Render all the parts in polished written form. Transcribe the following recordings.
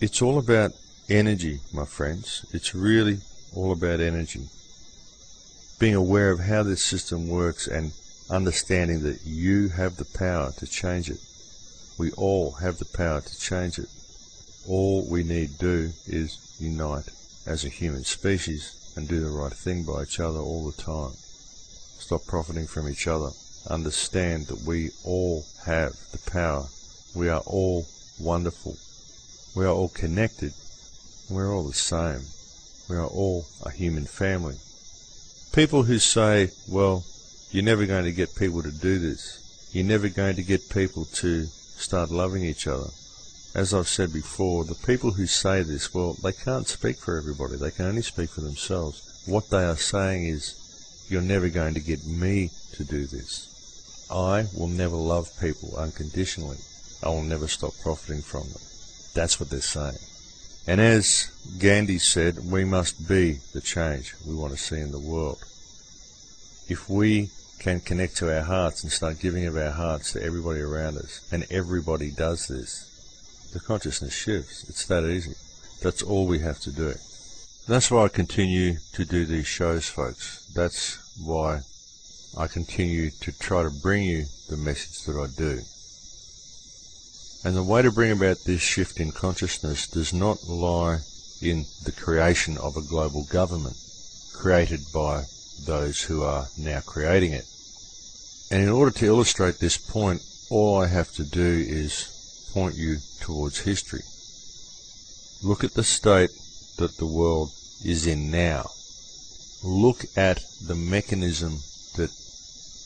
It's all about energy, my friends. It's really all about energy. Being aware of how this system works and understanding that you have the power to change it. We all have the power to change it. All we need to do is unite as a human species and do the right thing by each other all the time. Stop profiting from each other. Understand that we all have the power. We are all wonderful. We are all connected. We're all the same. We are all a human family. People who say, well, you're never going to get people to do this. You're never going to get people to start loving each other. As I've said before, the people who say this, well, they can't speak for everybody. They can only speak for themselves. What they are saying is, you're never going to get me to do this. I will never love people unconditionally. I will never stop profiting from them. That's what they're saying. And as Gandhi said, we must be the change we want to see in the world. If we can connect to our hearts and start giving of our hearts to everybody around us, and everybody does this, the consciousness shifts. It's that easy. That's all we have to do. That's why I continue to do these shows, folks. That's why I continue to try to bring you the message that I do. And the way to bring about this shift in consciousness does not lie in the creation of a global government created by those who are now creating it. And in order to illustrate this point, all I have to do is point you towards history. Look at the state that the world is in now. Look at the mechanism that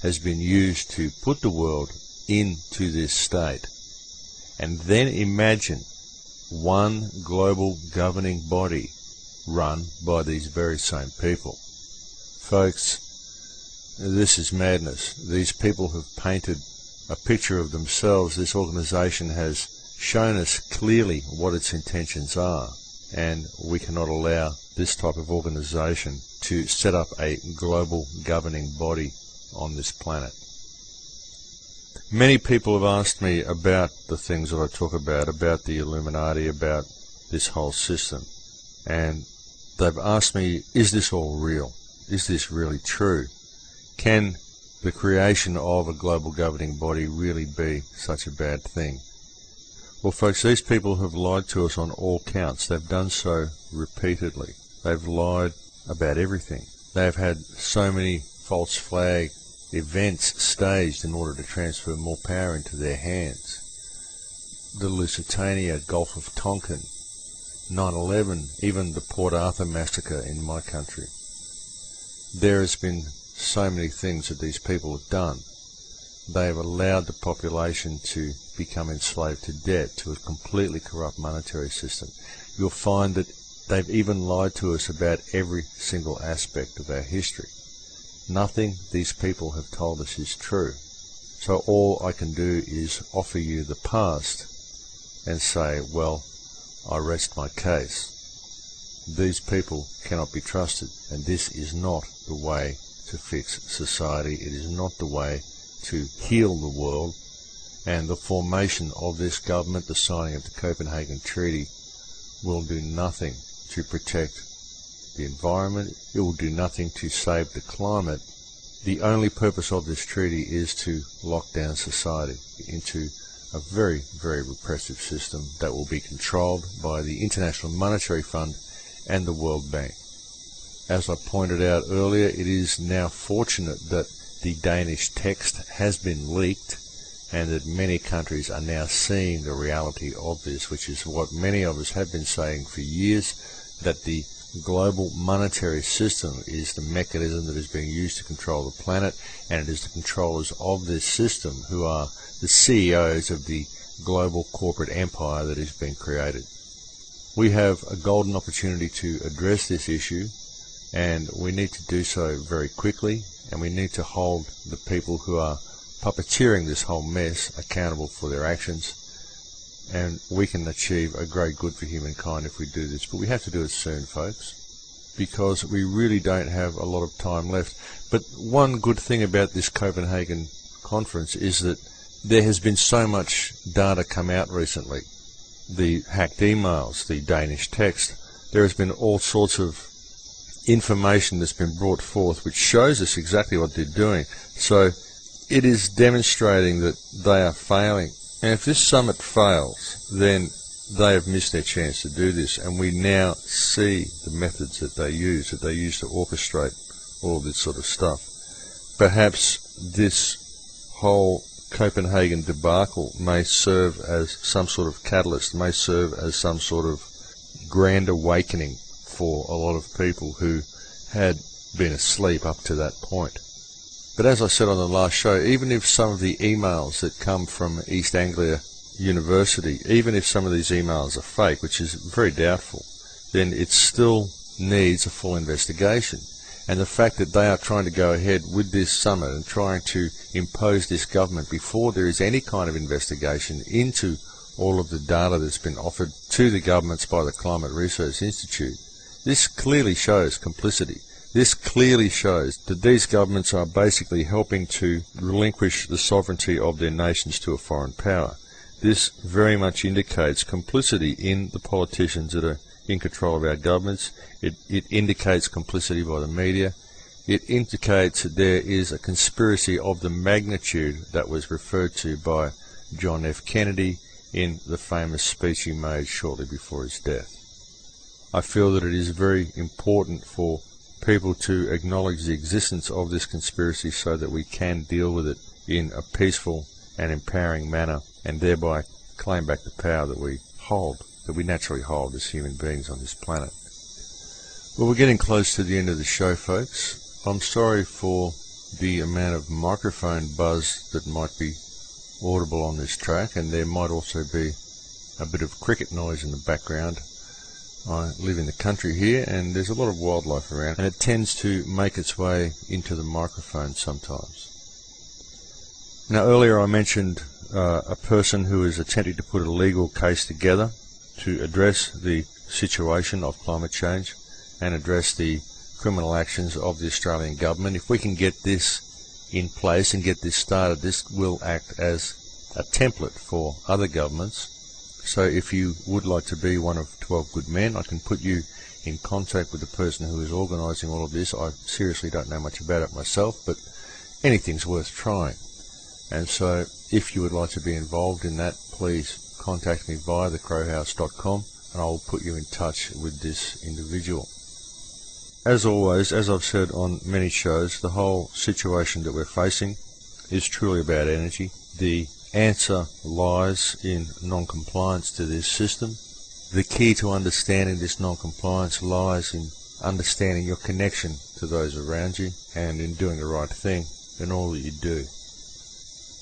has been used to put the world into this state. And then imagine one global governing body run by these very same people. Folks, this is madness. These people have painted a picture of themselves. This organization has shown us clearly what its intentions are, and we cannot allow this type of organization to set up a global governing body on this planet. Many people have asked me about the things that I talk about the Illuminati, about this whole system. And they've asked me, is this all real? Is this really true? Can the creation of a global governing body really be such a bad thing? Well, folks, these people have lied to us on all counts. They've done so repeatedly. They've lied about everything. They've had so many false flag events staged in order to transfer more power into their hands. The Lusitania, Gulf of Tonkin, 9/11, even the Port Arthur massacre in my country. There has been so many things that these people have done. They have allowed the population to become enslaved to debt, to a completely corrupt monetary system. You'll find that they've even lied to us about every single aspect of our history. Nothing these people have told us is true. So all I can do is offer you the past and say, well, I rest my case. These people cannot be trusted, and this is not the way to fix society. It is not the way to heal the world. And the formation of this government, the signing of the Copenhagen Treaty, will do nothing to protect the environment. It will do nothing to save the climate. The only purpose of this treaty is to lock down society into a very, very repressive system that will be controlled by the International Monetary Fund and the World Bank. As I pointed out earlier, it is now fortunate that the Danish text has been leaked and that many countries are now seeing the reality of this, which is what many of us have been saying for years, that the global monetary system is the mechanism that is being used to control the planet, and it is the controllers of this system who are the CEOs of the global corporate empire that is being created. We have a golden opportunity to address this issue, and we need to do so very quickly, and we need to hold the people who are puppeteering this whole mess accountable for their actions. And we can achieve a great good for humankind if we do this. But we have to do it soon, folks, because we really don't have a lot of time left. But one good thing about this Copenhagen conference is that there has been so much data come out recently. the hacked emails, the Danish text. There has been all sorts of information that's been brought forth which shows us exactly what they're doing. So it is demonstrating that they are failing. And if this summit fails, then they have missed their chance to do this. And we now see the methods that they use to orchestrate all this sort of stuff. Perhaps this whole Copenhagen debacle may serve as some sort of catalyst, may serve as some sort of grand awakening for a lot of people who had been asleep up to that point. But as I said on the last show, even if some of the emails that come from East Anglia University, even if some of these emails are fake, which is very doubtful, then it still needs a full investigation. And the fact that they are trying to go ahead with this summit and trying to impose this government before there is any kind of investigation into all of the data that's been offered to the governments by the Climate Research Institute, this clearly shows complicity. This clearly shows that these governments are basically helping to relinquish the sovereignty of their nations to a foreign power. This very much indicates complicity in the politicians that are in control of our governments. It indicates complicity by the media. It indicates that there is a conspiracy of the magnitude that was referred to by John F. Kennedy in the famous speech he made shortly before his death. I feel that it is very important for people to acknowledge the existence of this conspiracy so that we can deal with it in a peaceful and empowering manner, and thereby claim back the power that we hold, that we naturally hold as human beings on this planet. Well, we're getting close to the end of the show, folks. I'm sorry for the amount of microphone buzz that might be audible on this track, and there might also be a bit of cricket noise in the background. I live in the country here, and there's a lot of wildlife around, and it tends to make its way into the microphone sometimes. Now, earlier I mentioned a person who is attempting to put a legal case together to address the situation of climate change and address the criminal actions of the Australian government. If we can get this in place and get this started, this will act as a template for other governments. So if you would like to be one of 12 good men, I can put you in contact with the person who is organising all of this. I seriously don't know much about it myself, but anything's worth trying. And so if you would like to be involved in that, please contact me via thecrowhouse.com and I'll put you in touch with this individual. As always, as I've said on many shows, the whole situation that we're facing is truly about energy. The answer lies in non-compliance to this system. The key to understanding this non-compliance lies in understanding your connection to those around you and in doing the right thing in all that you do.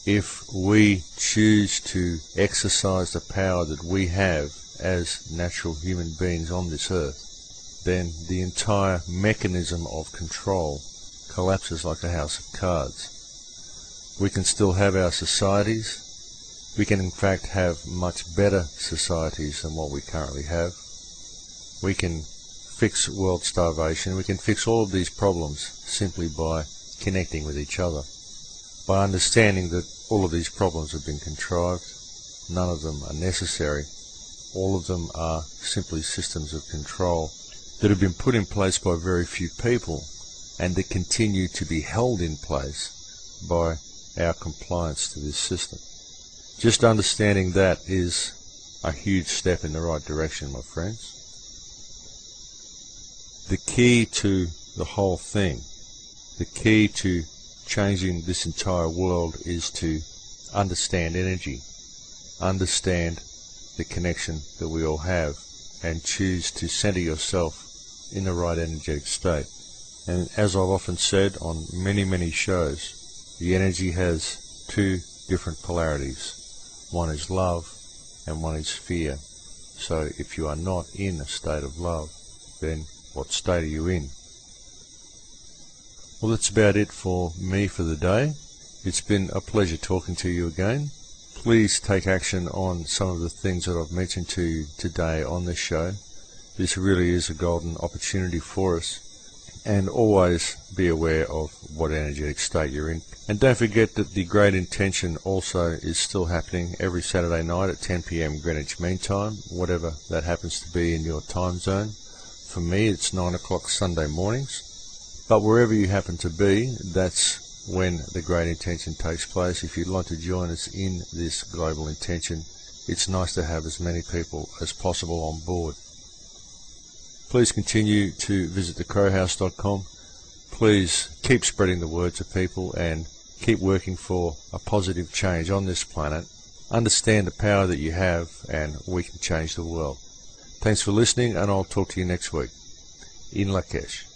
If we choose to exercise the power that we have as natural human beings on this earth, then the entire mechanism of control collapses like a house of cards. We can still have our societies. We can in fact have much better societies than what we currently have. We can fix world starvation. We can fix all of these problems simply by connecting with each other, by understanding that all of these problems have been contrived. None of them are necessary. All of them are simply systems of control that have been put in place by very few people and that continue to be held in place by our compliance to this system. Just understanding that is a huge step in the right direction, my friends. The key to the whole thing, the key to changing this entire world is to understand energy, understand the connection that we all have, and choose to center yourself in the right energetic state. And as I've often said on many shows, the energy has two different polarities. One is love and one is fear. So if you are not in a state of love, then what state are you in? Well, that's about it for me for the day. It's been a pleasure talking to you again. Please take action on some of the things that I've mentioned to you today on this show. This really is a golden opportunity for us and always be aware of what energetic state you're in. And don't forget that the Great Intention also is still happening every Saturday night at 10 p.m. Greenwich Mean Time, whatever that happens to be in your time zone. For me, it's 9 o'clock Sunday mornings. But wherever you happen to be, that's when the Great Intention takes place. If you'd like to join us in this global intention, it's nice to have as many people as possible on board. Please continue to visit thecrowhouse.com. Please keep spreading the word to people and keep working for a positive change on this planet. Understand the power that you have, and we can change the world. Thanks for listening, and I'll talk to you next week. In Lakesh.